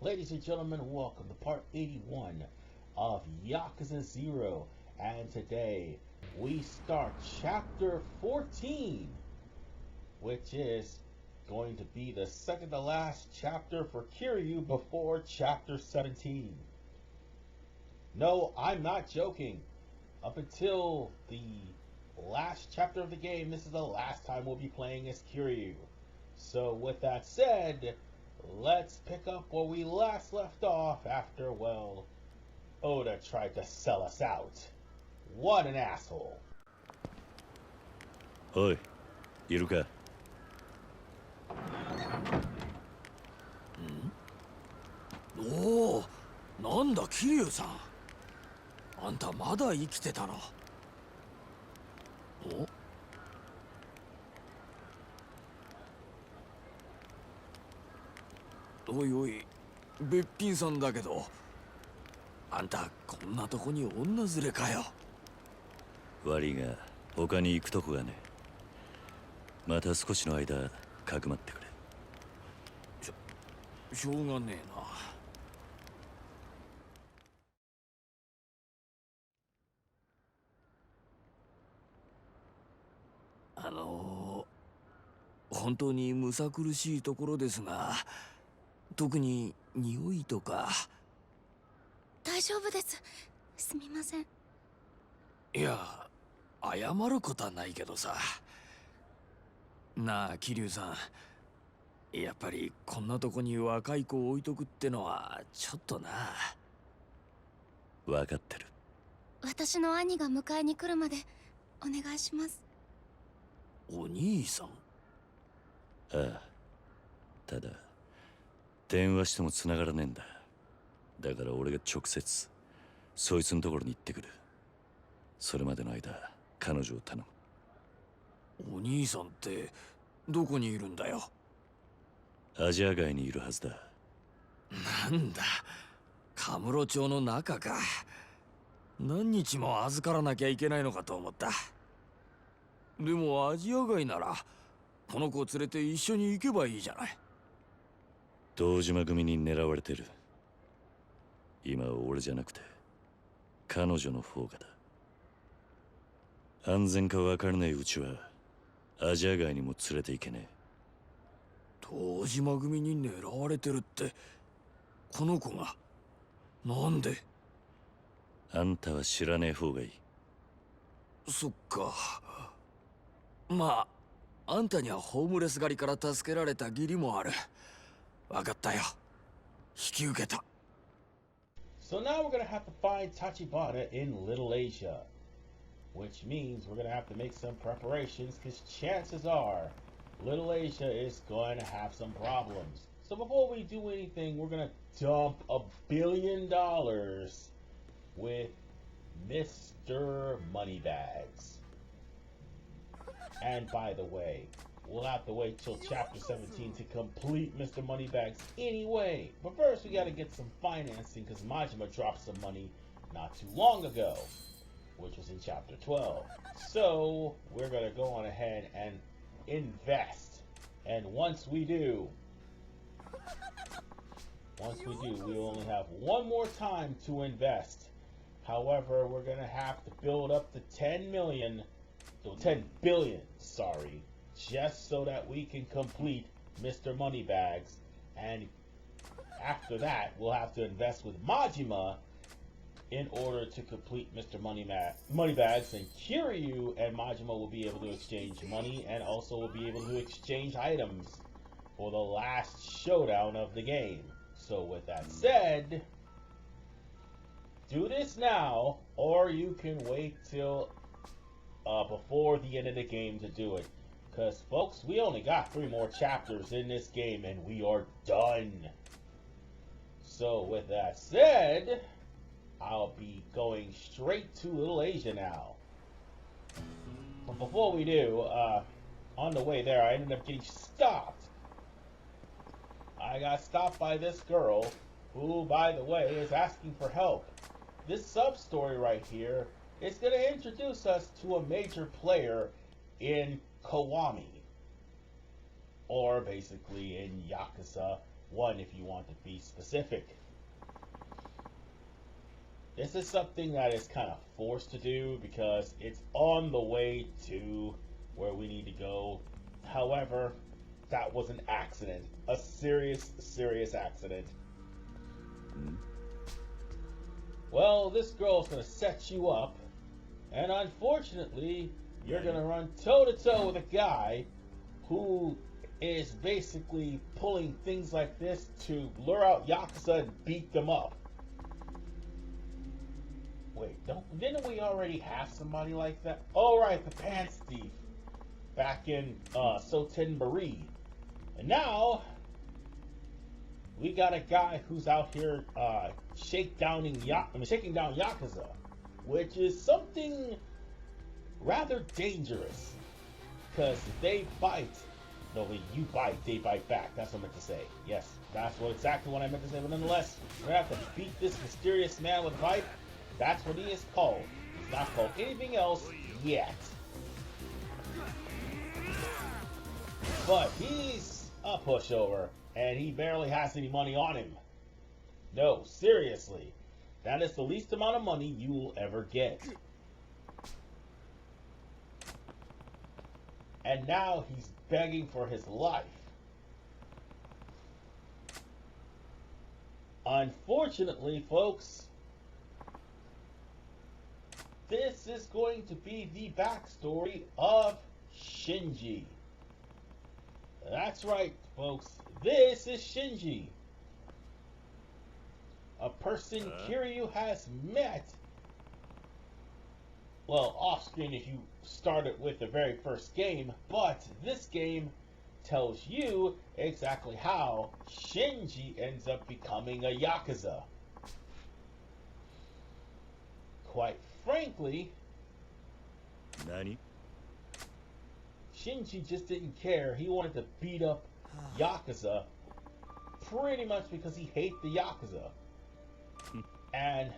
Ladies and gentlemen, welcome to part 81 of Yakuza 0. And today we start chapter 14, which is going to be the second to last chapter for Kiryu before chapter 17. No, I'm not joking. Up until the last chapter of the game, this is the last time we'll be playing as Kiryu. So with that said, let's pick up where we last left off after, well, Oda tried to sell us out. What an asshole. おい、いるか。おお、なんだ桐生さん。あんたまだ生きてたの。おいおい、べっぴんさんだけど、あんたこんなとこに女連れかよ。悪いが他に行くとこがね。また少しの間かくまってくれ。しょうがねえな。本当にむさ苦しいところですが、特に匂いとか。大丈夫です。すみません。いや、謝ることはないけどさ。なあ桐生さん、やっぱりこんなとこに若い子を置いとくってのはちょっとな。分かってる。私の兄が迎えに来るまでお願いします。お兄さん。ああ、ただ電話しても繋がらねえんだ。だから俺が直接そいつのところに行ってくる。それまでの間彼女を頼む。お兄さんってどこにいるんだよ。アジア街にいるはずだ。なんだ、カムロ町の中か。何日も預からなきゃいけないのかと思った。でもアジア街ならこの子を連れて一緒に行けばいいじゃない。堂島組に狙われてる。今は俺じゃなくて彼女の方がだ。安全か分からないうちはアジア街にも連れて行けねえ。堂島組に狙われてるって、この子が。なんで。あんたは知らねえ方がいい。そっか。まああんたにはホームレス狩りから助けられた義理もある。分かったよ。引き受けた。So now we're going to have to find Tachibana in Little Asia. Which means we're going to have to make some preparations because chances are Little Asia is going to have some problems. So before we do anything, we're going to dump $1 billion with Mr. Moneybags. And by the way, we'll have to wait till chapter 17 to complete Mr. Moneybags anyway. But first we got to get some financing because Majima dropped some money not too long ago, which was in chapter 12. So we're going to go on ahead and invest. And once we do, we only have one more time to invest. However, we're going to have to build up to 10 billion, sorry, just so that we can complete Mr. Moneybags. And after that, we'll have to invest with Majima in order to complete Mr. Moneybags, and Kiryu and Majima will be able to exchange money and also will be able to exchange items for the last showdown of the game. So with that said, do this now, or you can wait till before the end of the game to do it. Because, folks, we only got 3 more chapters in this game and we are done. So with that said, I'll be going straight to Little Asia now. But before we do, on the way there, I ended up getting stopped. I got stopped by this girl, who, by the way, is asking for help. This sub-story right here is going to introduce us to a major player in Kiwami. Or basically in Yakuza 1 if you want to be specific. This is something that is kind of forced to do because it's on the way to where we need to go. However, that was an accident. A serious accident. Well, this girl's gonna set you up, and unfortunately, you're gonna run toe-to-toe with a guy who is basically pulling things like this to lure out Yakuza and beat them up. Wait, didn't we already have somebody like that? Oh, right, the pants thief back in Sotenbari. And now we got a guy who's out here shaking down Yakuza, which is something rather dangerous. Because they bite. No, when you bite, they bite back. That's what I meant to say. Yes, that's exactly what I meant to say. But nonetheless, we're going to have to beat this mysterious man with a pipe. That's what he is called. He's not called anything else yet. But he's a pushover, and he barely has any money on him. No, seriously. That is the least amount of money you will ever get. And now he's begging for his life. Unfortunately, folks, this is going to be the backstory of Shinji. That's right, folks. This is Shinji. A person Kiryu has met. Well, off screen if you start it with the very first game, but this game tells you exactly how Shinji ends up becoming a Yakuza. Quite frankly, Nani? Shinji just didn't care. He wanted to beat up Yakuza pretty much because he hates the Yakuza. And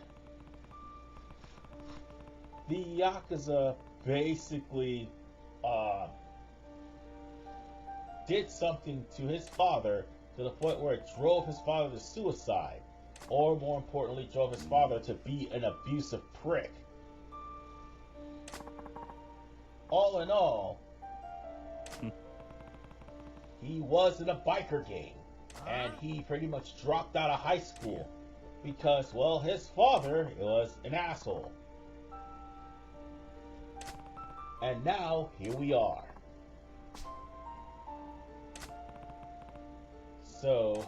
the Yakuza basically did something to his father to the point where it drove his father to suicide. Or more importantly, drove his father to be an abusive prick. All in all, he was in a biker gang, and he pretty much dropped out of high school because, well, his father was an asshole. And now, here we are. So,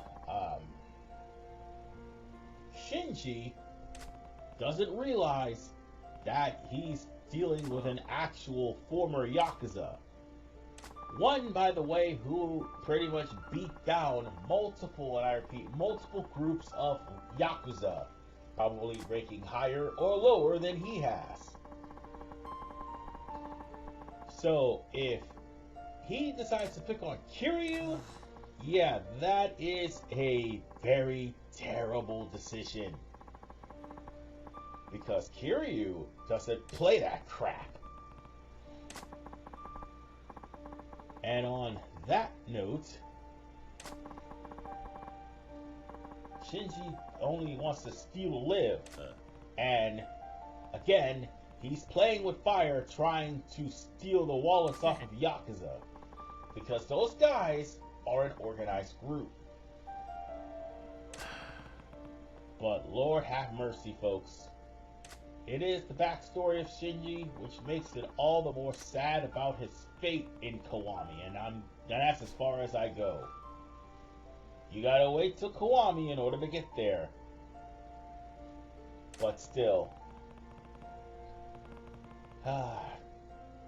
Shinji doesn't realize that he's dealing with an actual former Yakuza. One, by the way, who pretty much beat down multiple, and I repeat, multiple groups of Yakuza, probably ranking higher or lower than he has. So, if he decides to pick on Kiryu, yeah, that is a very terrible decision. Because Kiryu doesn't play that crap. And on that note, Shinji only wants to steal to live. And again, he's playing with fire, trying to steal the wallets off of Yakuza. Because those guys are an organized group. But Lord have mercy, folks. It is the backstory of Shinji, which makes it all the more sad about his fate in Kiwami, and that's as far as I go. You gotta wait till Kiwami in order to get there. But still.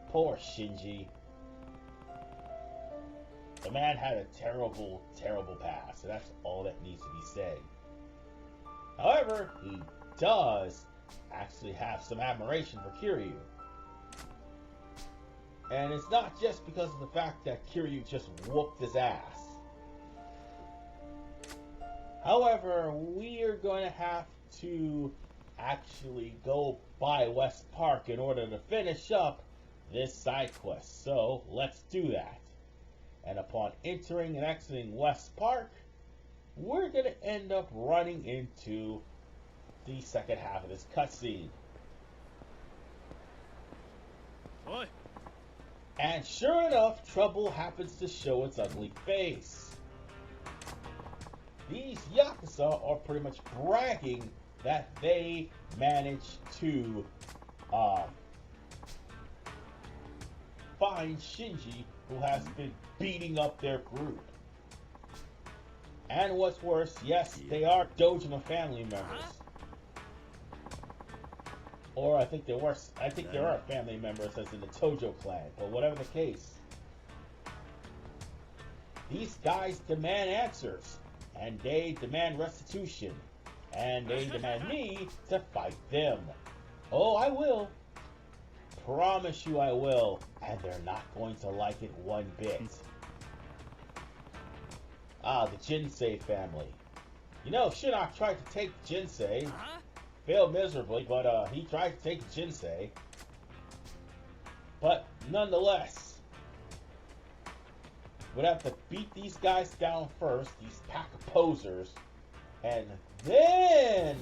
Poor Shinji. The man had a terrible, terrible past, and that's all that needs to be said. However, he does actually have some admiration for Kiryu. And it's not just because of the fact that Kiryu just whooped his ass. However, we are going to have to actually go by West Park in order to finish up this side quest. So, let's do that. And upon entering and exiting West Park, we're going to end up running into the second half of this cutscene. And sure enough, trouble happens to show its ugly face. These Yakuza are pretty much bragging that they managed to find Shinji, who has been beating up their group. And what's worse, yes, they are Dojima family members. Or I think there are family members as in the Tojo clan, but whatever the case. These guys demand answers, and they demand restitution, and they demand me to fight them. Oh, I will. Promise you I will, and they're not going to like it one bit. Ah, the Jinsei family. You know, Shinnok tried to take Jinsei. Failed miserably, but he tried to take Jinsei. But nonetheless, would have to beat these guys down first, these pack of posers, and then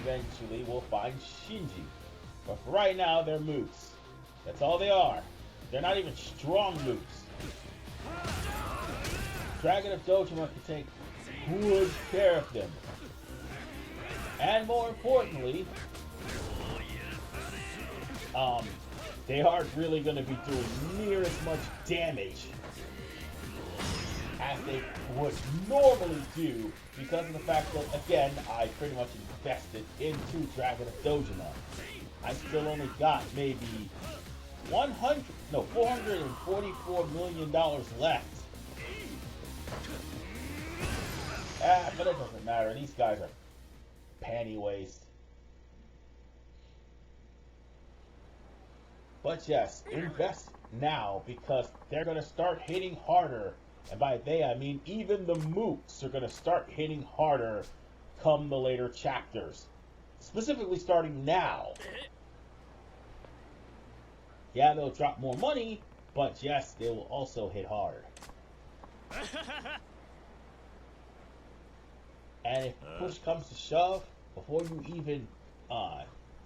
eventually we'll find Shinji. But for right now, they're mooks. That's all they are. They're not even strong mooks. Dragon of Dojima can take good care of them. And more importantly, they aren't really going to be doing near as much damage as they would normally do because of the fact that, again, I pretty much invested into Dragon of Dojima. I still only got maybe $444 million left. But it doesn't matter. These guys are panty waste. But yes, invest now because they're going to start hitting harder. And by they, I mean even the mooks are going to start hitting harder come the later chapters. Specifically starting now. Yeah, they'll drop more money, but yes, they will also hit hard. And if push comes to shove, before you even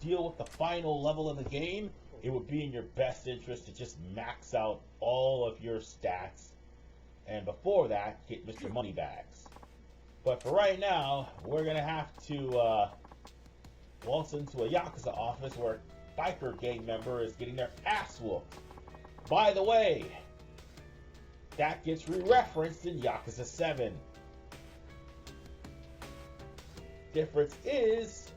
deal with the final level of the game, it would be in your best interest to just max out all of your stats. And before that, get Mr. Moneybags. But for right now, we're going to have to waltz into a Yakuza office where a biker gang member is getting their ass whooped. By the way, that gets re-referenced in Yakuza 7. Difference is,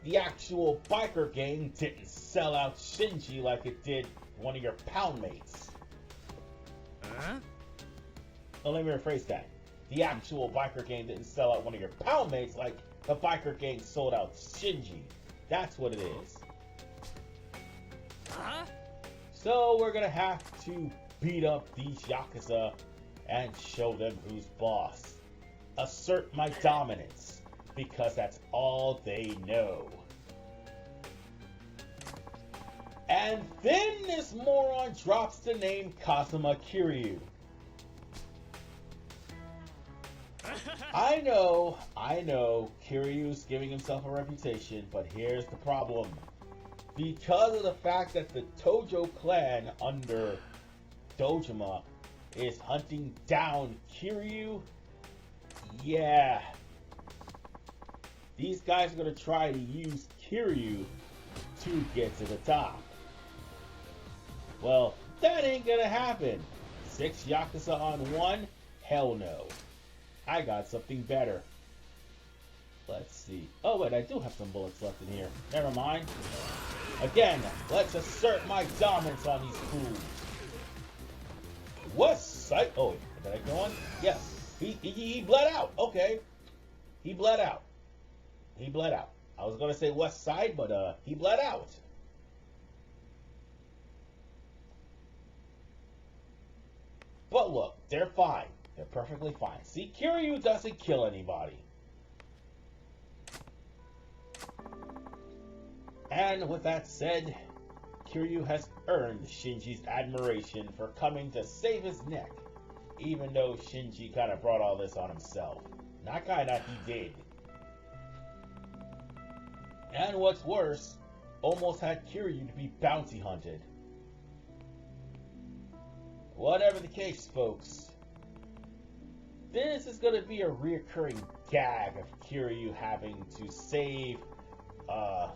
the actual biker gang didn't sell out Shinji like it did one of your poundmates. Oh, let me rephrase that. The actual biker gang didn't sell out one of your poundmates like the biker gang sold out Shinji. That's what it is. So we're gonna have to beat up these Yakuza and show them who's boss. Assert my dominance, because that's all they know. And then this moron drops the name Kazuma Kiryu. I know, Kiryu's giving himself a reputation, but here's the problem. Because of the fact that the Tojo clan under Dojima is hunting down Kiryu, yeah. These guys are going to try to use Kiryu to get to the top. Well, that ain't going to happen. 6 Yakuza on 1? Hell no. I got something better. Let's see. Oh, wait, I do have some bullets left in here. Never mind. Again, let's assert my dominance on these fools. What sight? Oh, did I go on? Yes. He bled out. Okay. He bled out. He bled out. I was going to say west side, but he bled out. But look, they're fine. They're perfectly fine. See, Kiryu doesn't kill anybody. And with that said, Kiryu has earned Shinji's admiration for coming to save his neck even though Shinji kind of brought all this on himself. Not kinda, he did. And what's worse, almost had Kiryu to be bounty hunted. Whatever the case, folks, this is going to be a reoccurring gag of Kiryu having to save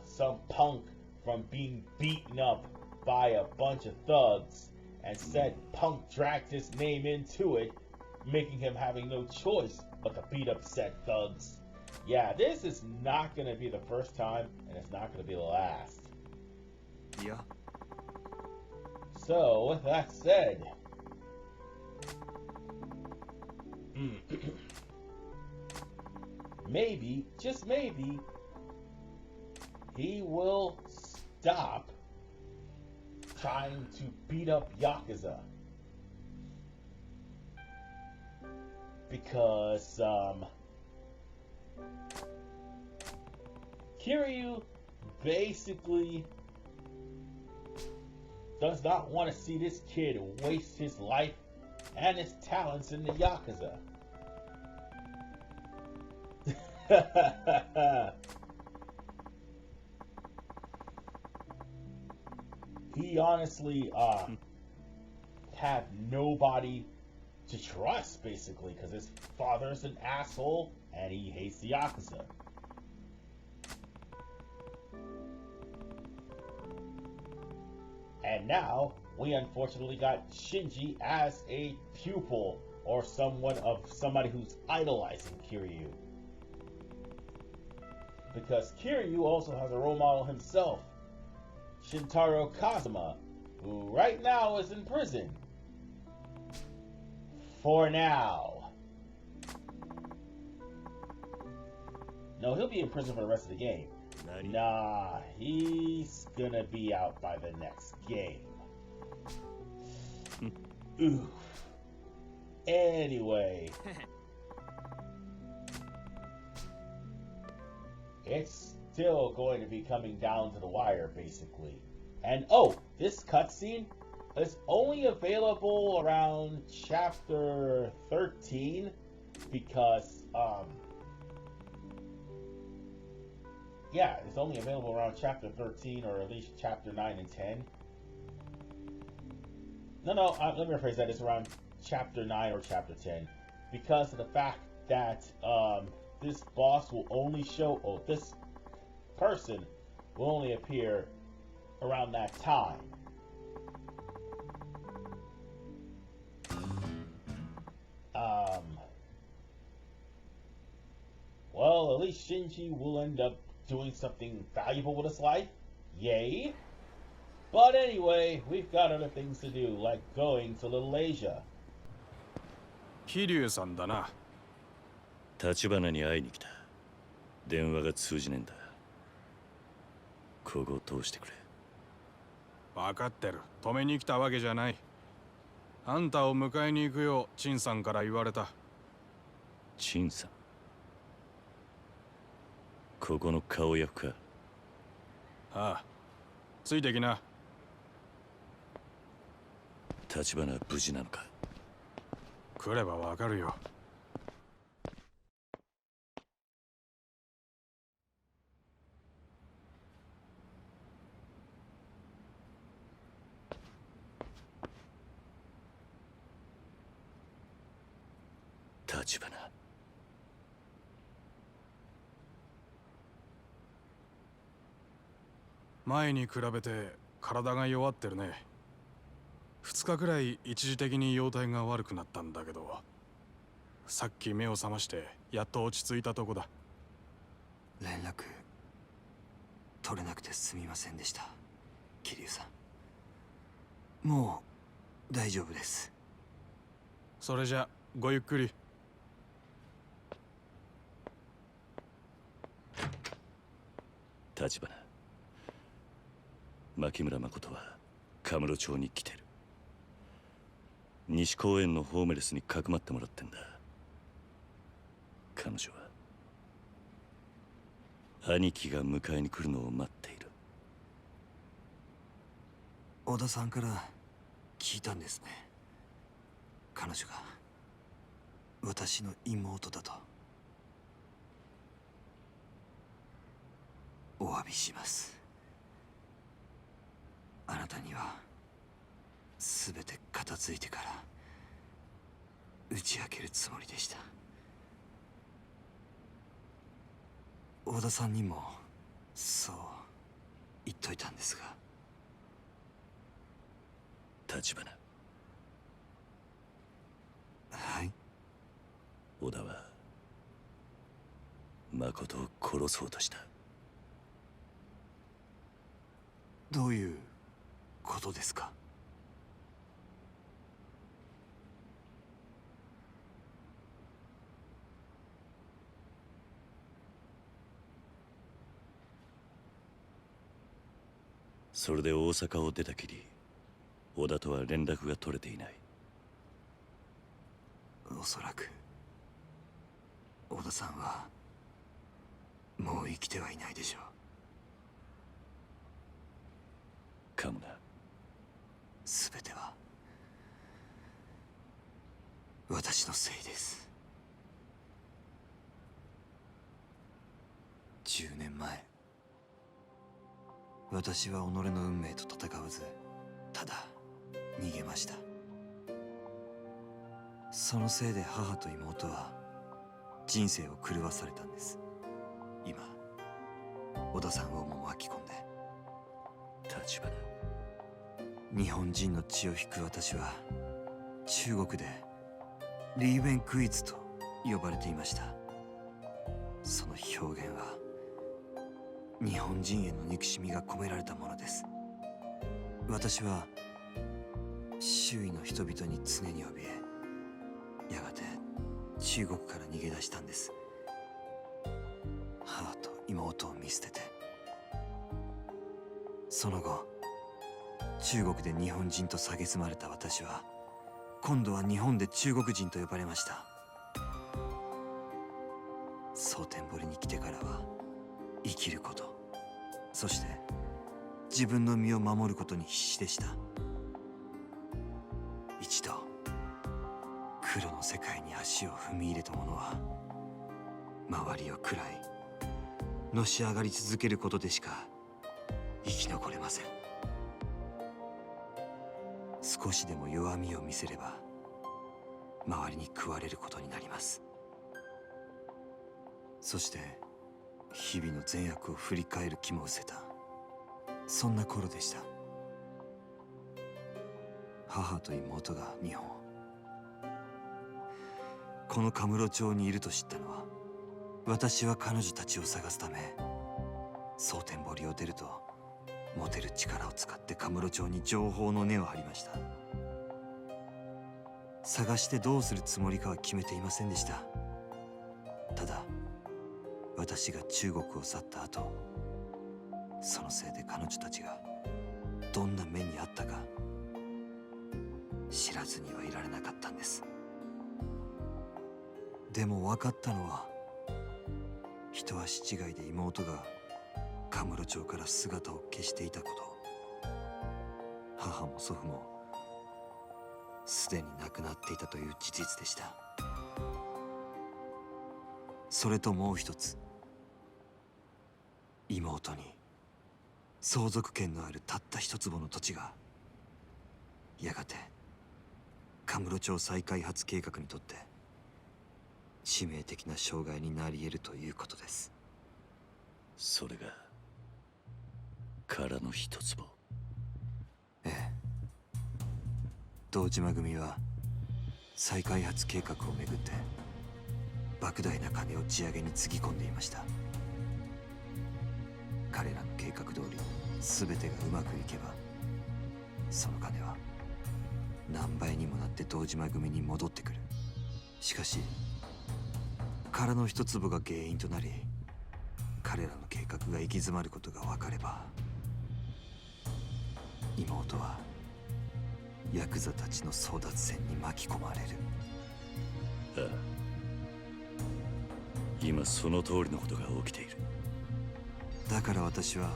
some punk from being beaten up by a bunch of thugs, and said punk dragged his name into it, making him having no choice but to beat up said thugs. Yeah, this is not going to be the first time, and it's not going to be the last. Yeah. So, with that said, maybe, just maybe, he will stop trying to beat up Yakuza. Because, Kiryu basically does not want to see this kid waste his life and his talents in the Yakuza. He honestly had nobody to trust, basically, because his father's an asshole and he hates the Yakuza. And now, we unfortunately got Shinji as a pupil, or somebody who's idolizing Kiryu. Because Kiryu also has a role model himself, Shintaro Kazuma, who right now is in prison. For now. No, he'll be in prison for the rest of the game. Nah, he's gonna be out by the next game. Oof. Anyway. It's still going to be coming down to the wire, basically. And oh, this cutscene is only available around chapter 13 because, yeah, it's only available around chapter 13 or at least chapter 9 and 10. No, let me rephrase that. It's around chapter 9 or chapter 10 because of the fact that this boss will only show, this person will only appear around that time. Well, at least Shinji will end up doing something valuable with his life. Yay. But anyway, we've got other things to do, like going to Little Asia. Kiryu さんだな。Tachibanaに会いに来た。電話が通じねえんだ。ここを通してくれ。分かってる。止めに来たわけじゃない。あんたを迎えに行くよう陳さんから言われた。陳さん。ここの顔役か。ああ。ついてきな。Tachibanaは無事なのか。来ればわかるよ。Tachibana。前に比べて体が弱ってるね。2日くらい一時的に容体が悪くなったんだけど、さっき目を覚ましてやっと落ち着いたとこだ。連絡取れなくてすみませんでした、桐生さん。もう大丈夫です。それじゃごゆっくり。Tachibana。牧村誠はカムロ町に来てる。西公園のホームレスにかくまってもらってんだ。彼女は兄貴が迎えに来るのを待っている。小田さんから聞いたんですね。彼女が私の妹だとお詫びします。あなたには全て片付いてから打ち明けるつもりでした。小田さんにもそう言っといたんですが。橘、はい。小田は誠を殺そうとした。どういうことですか？それで大阪を出たきり、小田とは連絡が取れていない。おそらく小田さんはもう生きてはいないでしょう。かもな。全ては私のせいです。10年前、私は己の運命と戦わず、ただ逃げました。そのせいで母と妹は人生を狂わされたんです。今小田さんをも巻き込んで。橘、日本人の血を引く私は中国でリーベンクイズと呼ばれていました。その表現は日本人への憎しみが込められたものです。私は周囲の人々に常に怯え、やがて中国から逃げ出したんです。母と妹を見捨てて。その後中国で日本人と蔑まれた私は、今度は日本で中国人と呼ばれました。蒼天堀に来てからは生きること、そして自分の身を守ることに必死でした。一度黒の世界に足を踏み入れた者は、周りを喰らいのし上がり続けることでしか生き残れません。少しでも弱みを見せれば周りに食われることになります。そして日々の善悪を振り返る気も失せた、そんな頃でした。母と妹が日本、このカムロ町にいると知ったのは、私は彼女たちを探すため蒼天堀を出ると、持てる力を使ってカムロ町に情報の根を張りました。探してどうするつもりかは決めていませんでした。ただ私が中国を去った後、そのせいで彼女たちがどんな目にあったか知らずにはいられなかったんです。でも分かったのは、一足違いで妹がカムロ町から姿を消していたこと。母も祖父もすでに亡くなっていたという事実でした。それともう一つ、妹に相続権のあるたった一坪の土地が、やがてカムロ町再開発計画にとって致命的な障害になり得るということです。それが殻の一坪。ええ。堂島組は再開発計画をめぐって莫大な金を地上げにつぎ込んでいました。彼らの計画通り全てがうまくいけば、その金は何倍にもなって堂島組に戻ってくる。しかし殻の一粒が原因となり、彼らの計画が行き詰まることが分かれば、妹はヤクザたちの争奪戦に巻き込まれる。ああ、今その通りのことが起きている。だから私は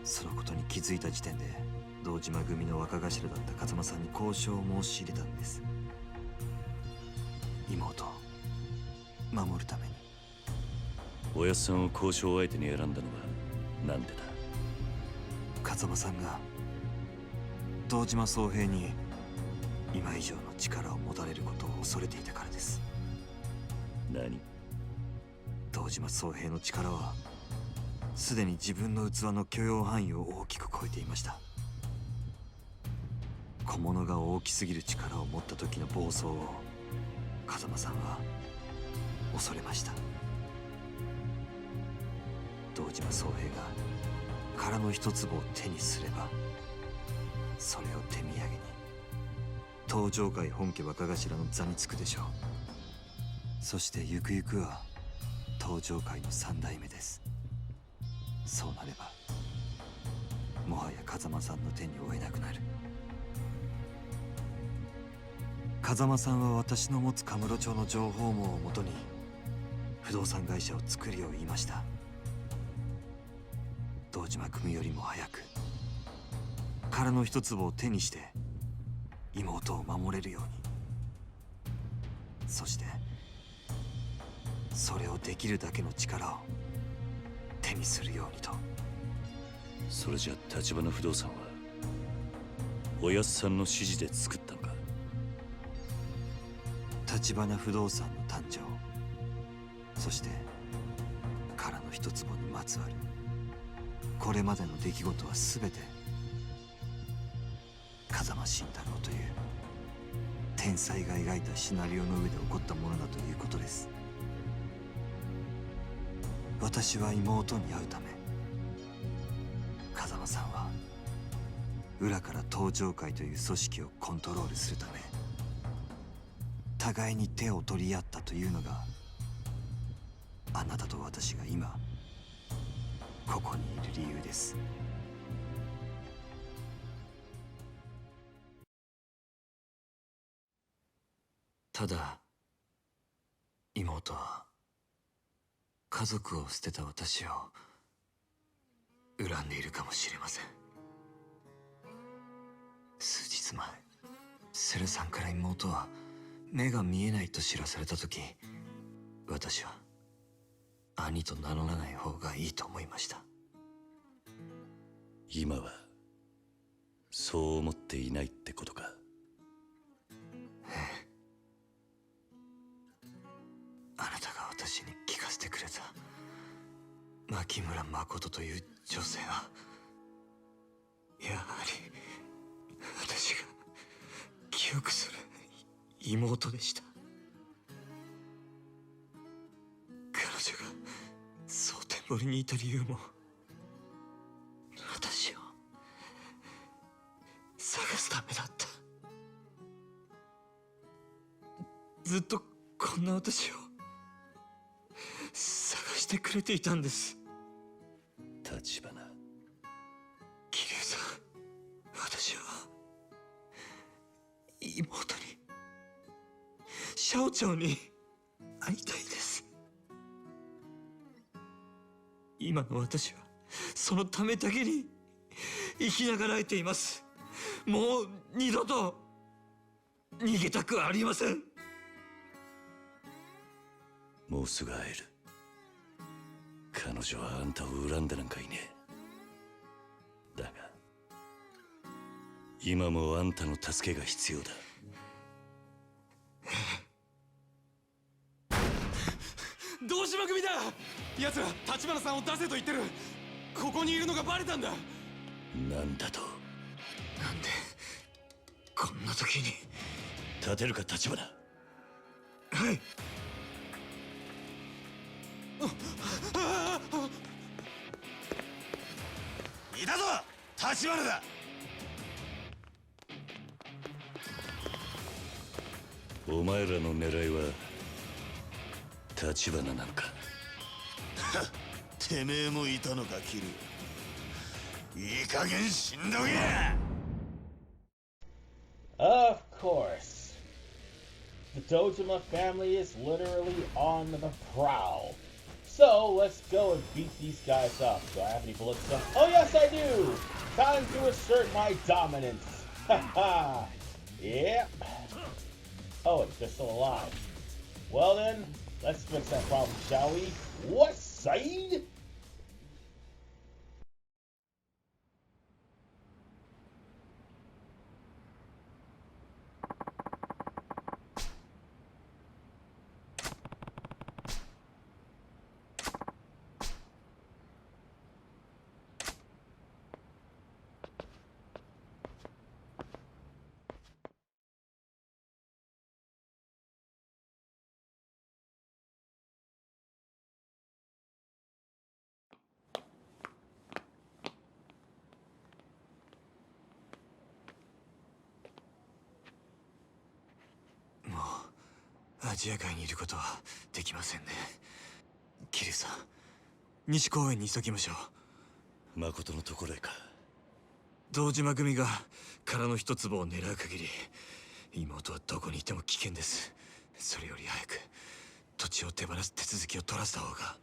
そのことに気づいた時点で、堂島組の若頭だった風間さんに交渉を申し入れたんです。妹、守るために。おやっさんを交渉相手に選んだのはなんでだ？風間さんが堂島宗平に今以上の力を持たれることを恐れていたからです。何？堂島宗平の力はすでに自分の器の許容範囲を大きく超えていました。小物が大きすぎる力を持った時の暴走を風間さんは恐れました。堂島宗平が殻の一粒を手にすれば、それを手土産に東上界本家若頭の座につくでしょう。そしてゆくゆくは東上界の三代目です。そうなればもはや風間さんの手に負えなくなる。風間さんは私の持つカムロ町の情報網をもとに不動産会社を作るよう言いました。堂島組よりも早く殻の一粒を手にして妹を守れるように、そしてそれをできるだけの力を手にするようにと。それじゃ橘不動産はおやっさんの指示で作ったのか？橘不動産の誕生、そして殻の一粒にまつわるこれまでの出来事は全て風間慎太郎という天才が描いたシナリオの上で起こったものだということです。私は妹に会うため、風間さんは裏から東上界という組織をコントロールするため互いに手を取り合ったというのが、あなたと私が今ここにいる理由です。ただ妹は家族を捨てた私を恨んでいるかもしれません。数日前、セルさんから妹は目が見えないと知らされた時、私は兄と名乗らない方がいいと思いました。今はそう思っていないってことか？あなたが私に聞かせてくれた牧村誠という女性は、やはり私が記憶する妹でした。彼女が蒼天堀にいた理由も、私を探すためだった。ずっとこんな私を探してくれていたんです。橘、桐生さん、私は妹に、シャオ長に会いたいです。今の私はそのためだけに生きながらえています。もう二度と逃げたくありません。もうすぐ会える。彼女はあんたを恨んでなんかいねえ。だが今もあんたの助けが必要だ。堂島組だ。奴ら橘さんを出せと言ってる。ここにいるのがバレたんだ。なんだと？なんでこんな時に。立てるか橘？はい。いたぞ橘だ。お前らの狙いは橘なんか？てめえもいたのか、キル。いい加減死んどけ。 Of course. The Dojima family is literally on the prowl. So let's go and beat these guys up. Do I have any bullets left? Oh yes I do! Time to assert my dominance. Haha. Yep. Oh, they're still alive. Well then, Let's fix that problem, shall we? What side?もうアジア界にいることはできませんね。キリュウさん、西公園に急ぎましょう。誠のところへか。堂島組が殻の一粒を狙う限り、妹はどこにいても危険です。それより早く土地を手放す手続きを取らせた方が。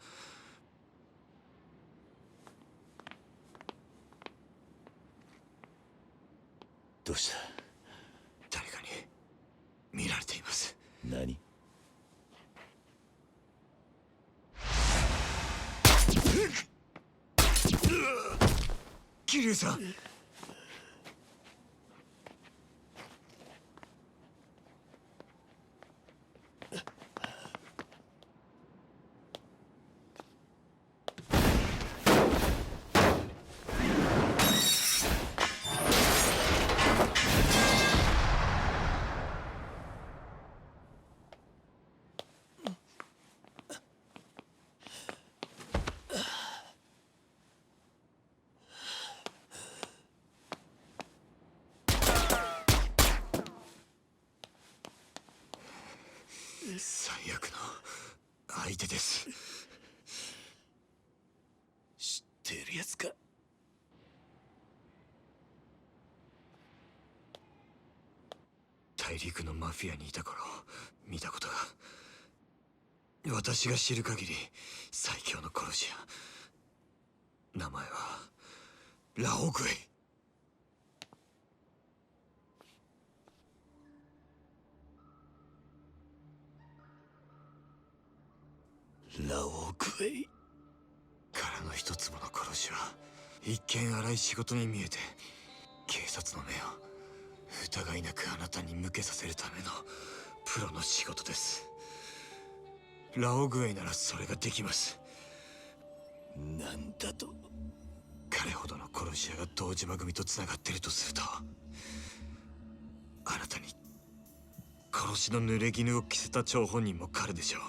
どうした？誰かに見られています。何？桐生さん、最悪の相手です。知っているやつか？大陸のマフィアにいた頃見たことが。私が知る限り最強の殺し屋。名前はラオグエイ。ラオグエイ。殻の一粒の殺しは一見荒い仕事に見えて、警察の目を疑いなくあなたに向けさせるためのプロの仕事です。ラオグエイならそれができます。なんだと？彼ほどの殺し屋が堂島組と繋がっているとすると、あなたに殺しの濡れ衣を着せた張本人も彼でしょう。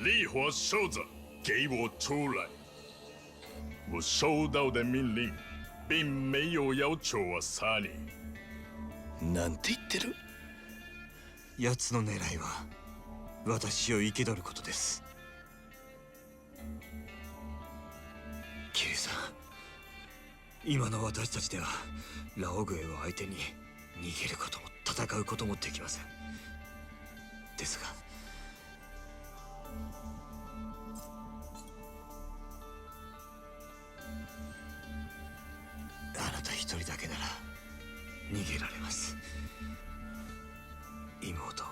烈火守者，给我出来！我收到的命令，并没有要求我杀你。なんて言ってる？奴の狙いは私を生け取ることです。キリュウさん、今の私たちではラオグエを相手に逃げることも戦うこともできません。ですがあなた一人だけなら逃げられます。妹、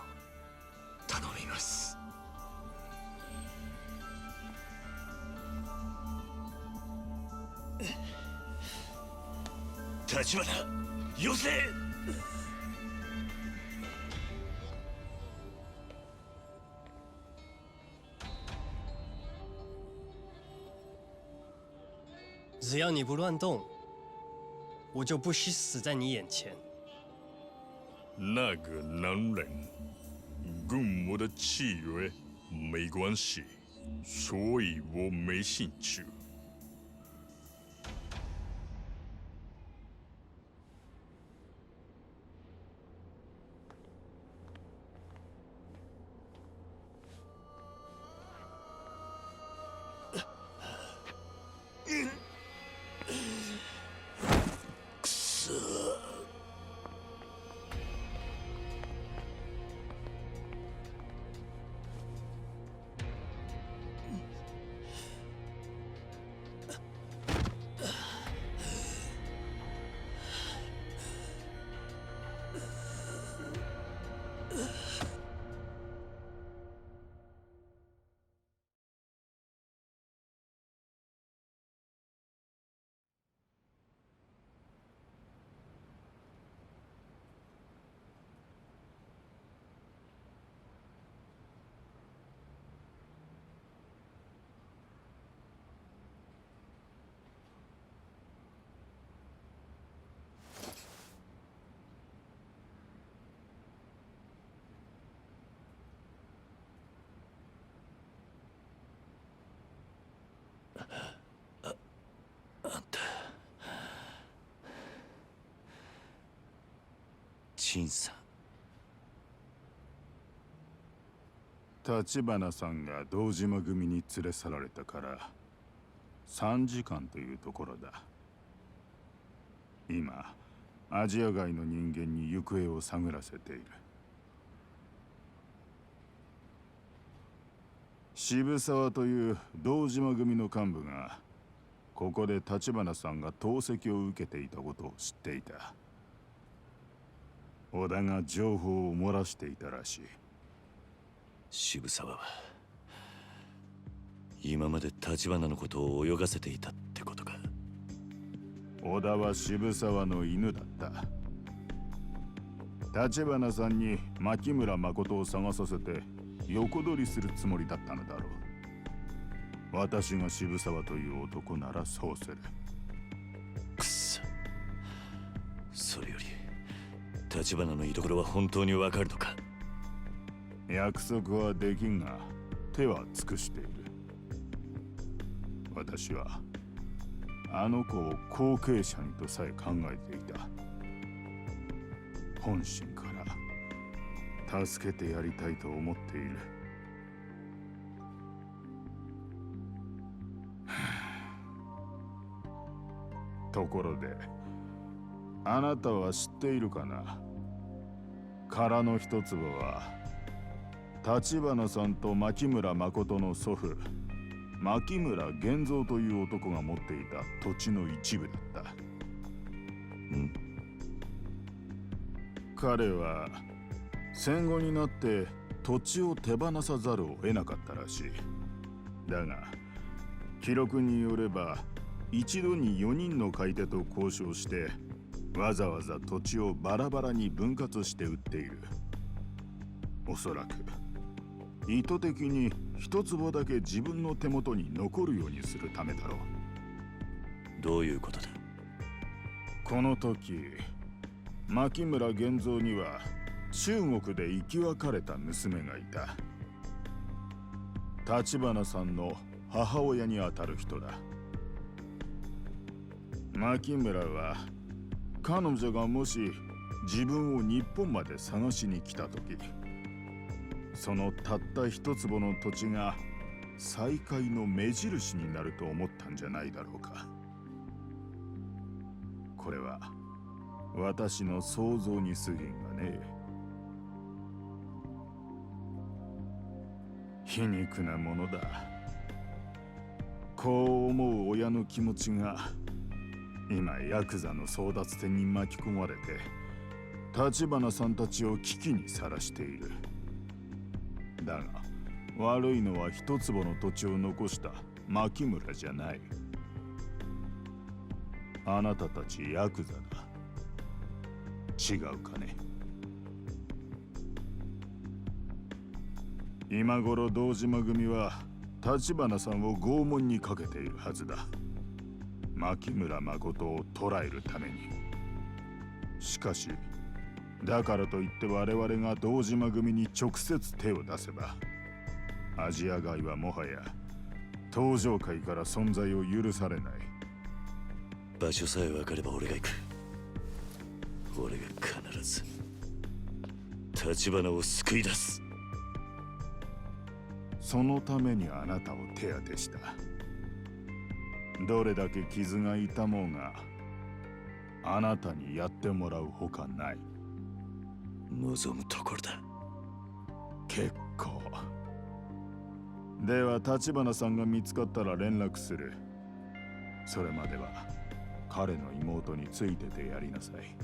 頼みます。橘、よせ！只要你不乱动，我就不惜死在你眼前。那个男人跟我的契约没关系，所以我没兴趣。審査。Tachibanaさんが堂島組に連れ去られたから3時間というところだ。今アジア外の人間に行方を探らせている。渋沢という堂島組の幹部がここでTachibanaさんが投石を受けていたことを知っていた。織田が情報を漏らしていたらしい。渋沢は今までTachibanaのことを泳がせていたってことか。織田は渋沢の犬だった。Tachibanaさんに牧村誠を探させて横取りするつもりだったのだろう。私が渋沢という男ならそうする。くっそ。それよりTachibanaの居所は本当にわかるのか。約束はできんが手は尽くしている。私はあの子を後継者にとさえ考えていた。本心から助けてやりたいと思っている。ところであなたは知っているかな。殻の一粒はTachibanaさんと牧村誠の祖父牧村源三という男が持っていた土地の一部だった。彼は戦後になって土地を手放さざるを得なかったらしい。だが記録によれば一度に4人の買い手と交渉してわざわざ土地をバラバラに分割して売っている。おそらく意図的に一坪だけ自分の手元に残るようにするためだろう。どういうことだ。この時牧村源三には中国で生き別れた娘がいた。Tachibanaさんの母親にあたる人だ。牧村は彼女がもし自分を日本まで探しに来た時、そのたった一坪の土地が再会の目印になると思ったんじゃないだろうか。これは私の想像に過ぎんがね。皮肉なものだ。こう思う親の気持ちが今ヤクザの争奪戦に巻き込まれてTachibanaさんたちを危機にさらしている。だが悪いのは一坪の土地を残した牧村じゃない。あなたたちヤクザだ。違うかね。今頃堂島組はTachibanaさんを拷問にかけているはずだ。牧村誠を捕らえるために。しかしだからといって我々が堂島組に直接手を出せばアジア外はもはや登場界から存在を許されない。場所さえ分かれば俺が行く。俺が必ずTachibanaを救い出す。そのためにあなたを手当てした。どれだけ傷が痛もうがあなたにやってもらうほかない。望むところだ。結構。ではTachibanaさんが見つかったら連絡する。それまでは彼の妹についててやりなさい。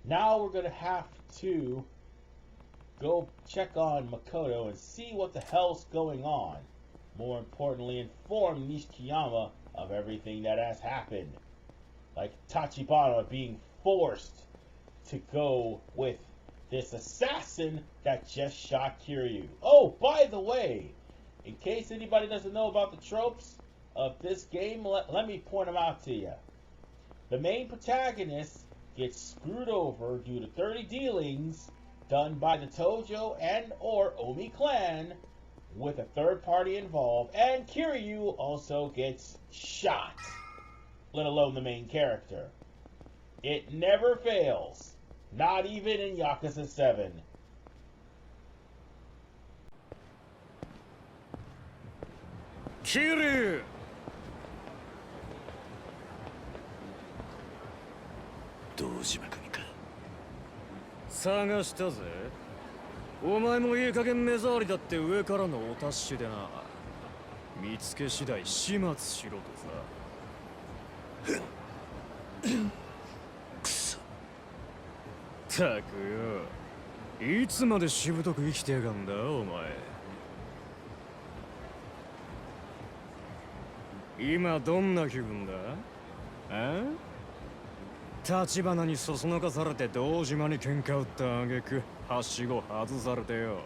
Now we're gonna have to go check on Makoto and see what the hell's going on. More importantly, inform Nishikiyama of everything that has happened. Like Tachibana being forced to go with this assassin that just shot Kiryu. Oh, by the way, in case anybody doesn't know about the tropes of this game, let me point them out to you. The main protagonist gets screwed over due to 30 dealings done by the Tojo and or Omi clan with a third party involved, and Kiryu also gets shot, let alone the main character. It never fails, not even in Yakuza 7. Kiryu! 堂島組か。探したぜ。お前もいい加減目障りだって上からのお達しでな。見つけ次第始末しろとさ。くそ。たくよ、いつまでしぶとく生きてやがんだお前。今どんな気分だ？あ？Tachibanaにそそのかされて堂島に喧嘩打った挙句はしご外されてよ。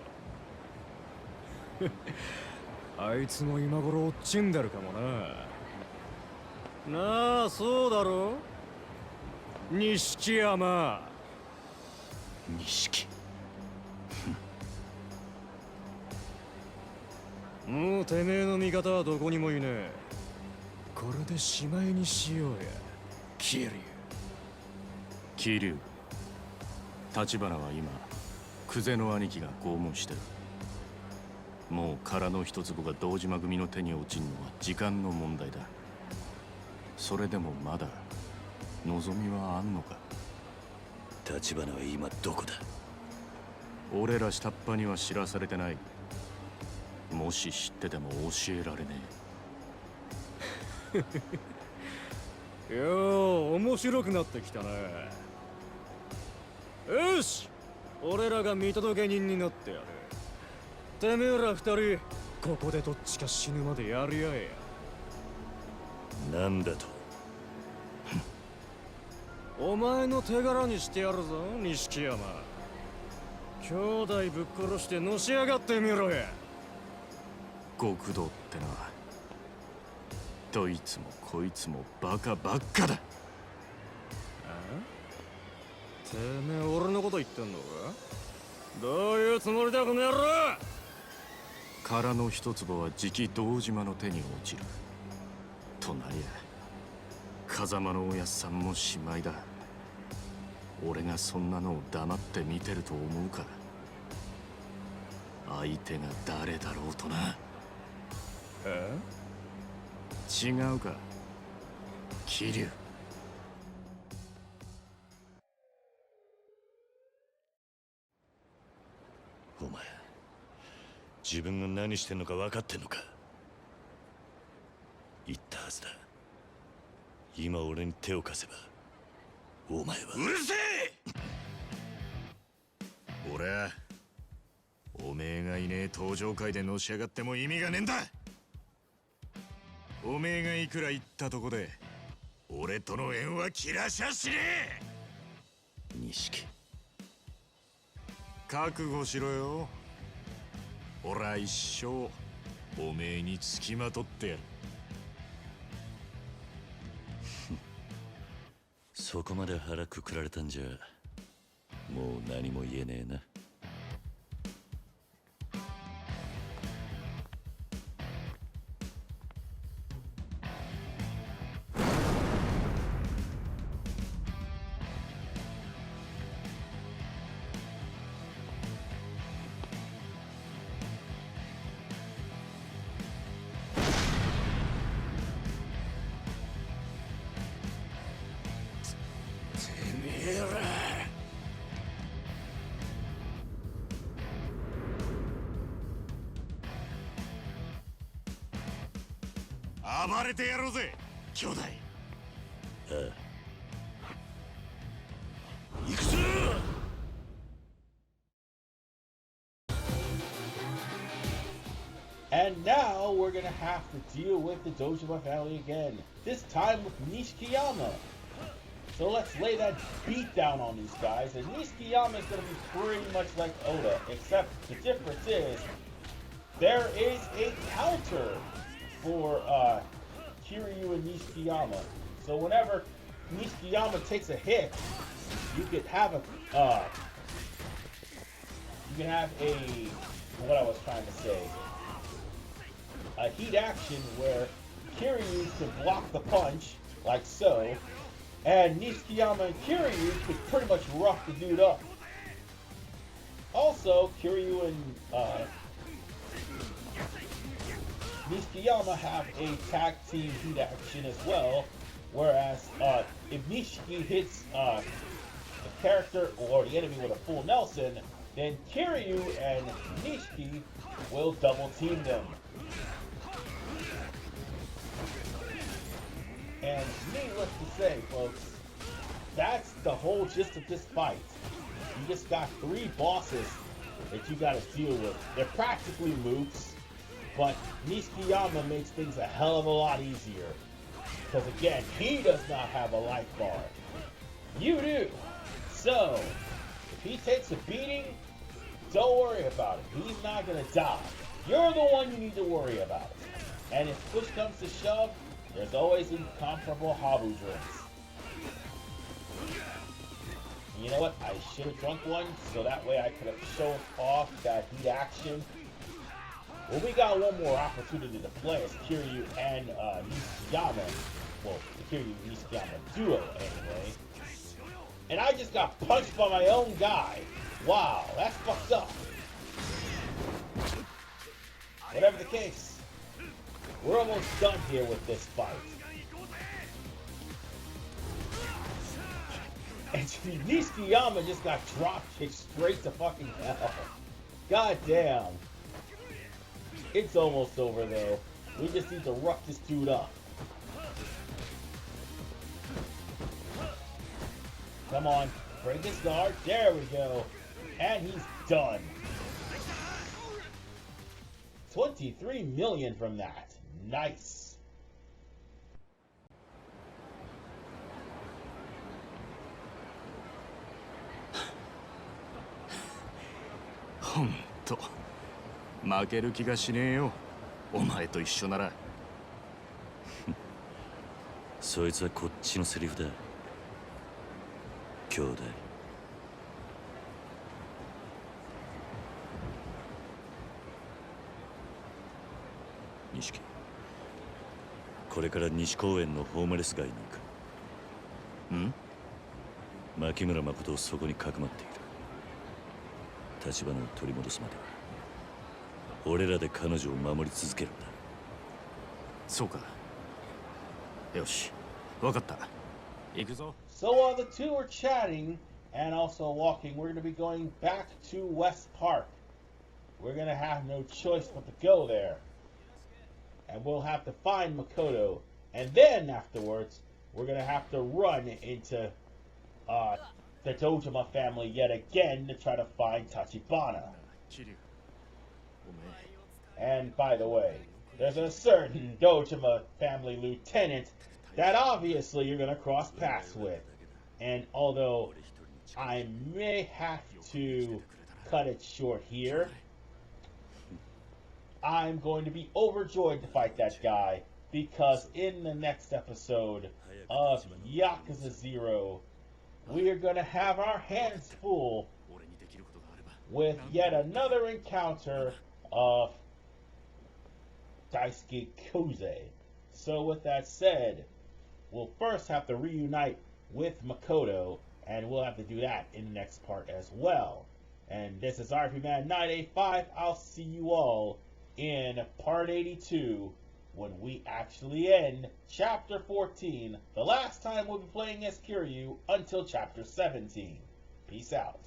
あいつも今頃落ちんでるかもな。なあ、そうだろ？錦山。錦。もうてめえの味方はどこにもいねえ。これでしまいにしようや、キリュウ。桐生、橘は今久世の兄貴が拷問してる。もう殻の一坪が堂島組の手に落ちんのは時間の問題だ。それでもまだ望みはあんのか。橘は今どこだ？俺ら下っ端には知らされてない。もし知ってても教えられねえ。よう、面白くなってきたね。よし、俺らが見届け人になってやる。てめえら二人、ここでどっちか死ぬまでやり合えや。なんだと？お前の手柄にしてやるぞ、錦山。兄弟ぶっ殺してのし上がってみろや。極道ってな、どいつもこいつもバカばっかだ。てめえ俺のこと言ってんのか？どういうつもりだこの野郎！殻の一坪はじき堂島の手に落ちる。となりゃ風間のおやっさんもしまいだ。俺がそんなのを黙って見てると思うか。相手が誰だろうとな。違うか、桐生。お前、自分が何してんのか分かってんのか？言ったはずだ。今俺に手を貸せばお前は。うるせえ！俺はおめえがいねえ登場会でのし上がっても意味がねえんだ。おめえがいくら言ったとこで俺との縁は切らしゃしねえ。錦、覚悟しろよ。俺は一生おめえにつきまとってやる。そこまで腹くくられたんじゃもう何も言えねえな。暴れてやろうぜ、兄弟。ああ、行くぞ。And now we're gonna have to deal with the Dojima family again, this time with Nishikiyama. So let's lay that beat down on these guys, and Nishikiyama is gonna be pretty much like Oda, except the difference is there is a counter for Kiryu and Nishikiyama. So whenever Nishikiyama takes a hit, you could have a what I was trying to say. a heat action where Kiryu could block the punch, like so, and Nishikiyama and Kiryu could pretty much rough the dude up. Also, Kiryu and Nishikiyama have a tag team heat action as well, whereas if Nishiki hits the character or the enemy with a full Nelson, then Kiryu and Nishiki will double team them. And needless to say, folks, that's the whole gist of this fight. You just got 3 bosses that you gotta deal with. They're practically mooks, but Nishikiyama makes things a hell of a lot easier. Because again, he does not have a life bar. You do. So, if he takes a beating, don't worry about it. He's not gonna die. You're the one you need to worry about. And if push comes to shove, there's always incomparable Habu drinks. And you know what? I should have drunk one, so that way I could have shown off that heat action. Well, we got one more opportunity to play as Kiryu and Nishikiyama. Well, the Kiryu and Nishikiyama duo, anyway. And I just got punched by my own guy. Wow, that's fucked up. Whatever the case, we're almost done here with this fight. And Nishikiyama just got drop kicked straight to fucking hell. God damn. It's almost over though. We just need to rough this dude up. Come on, break his guard. There we go. And he's done. 23 million from that. Nice. Honto. 負ける気がしねえよ。お前と一緒なら。そいつはこっちのセリフだ。兄弟。錦。これから西公園のホームレス街に行く。ん？牧村誠をそこにかくまっている。立花を取り戻すまでは俺らで彼女を守り続けるんだ。そうか。よし、わかった。行くぞ。So while the two are chatting and also walking, we're going to be going back to West Park. We're going to have no choice but to go there. And we'll have to find Makoto. And then afterwards, we're going to have to run into the Dojima family yet again to try to find Tachibana. And by the way, there's a certain Dojima family lieutenant that obviously you're going to cross paths with. And although I may have to cut it short here, I'm going to be overjoyed to fight that guy, because in the next episode of Yakuza 0, we are going to have our hands full with yet another encounter of Daisuke Koze. So with that said, we'll first have to reunite with Makoto, and we'll have to do that in the next part as well. And this is RP Man 985. I'll see you all in part 82 when we actually end chapter 14, the last time we'll be playing as Kiryu until chapter 17. Peace out.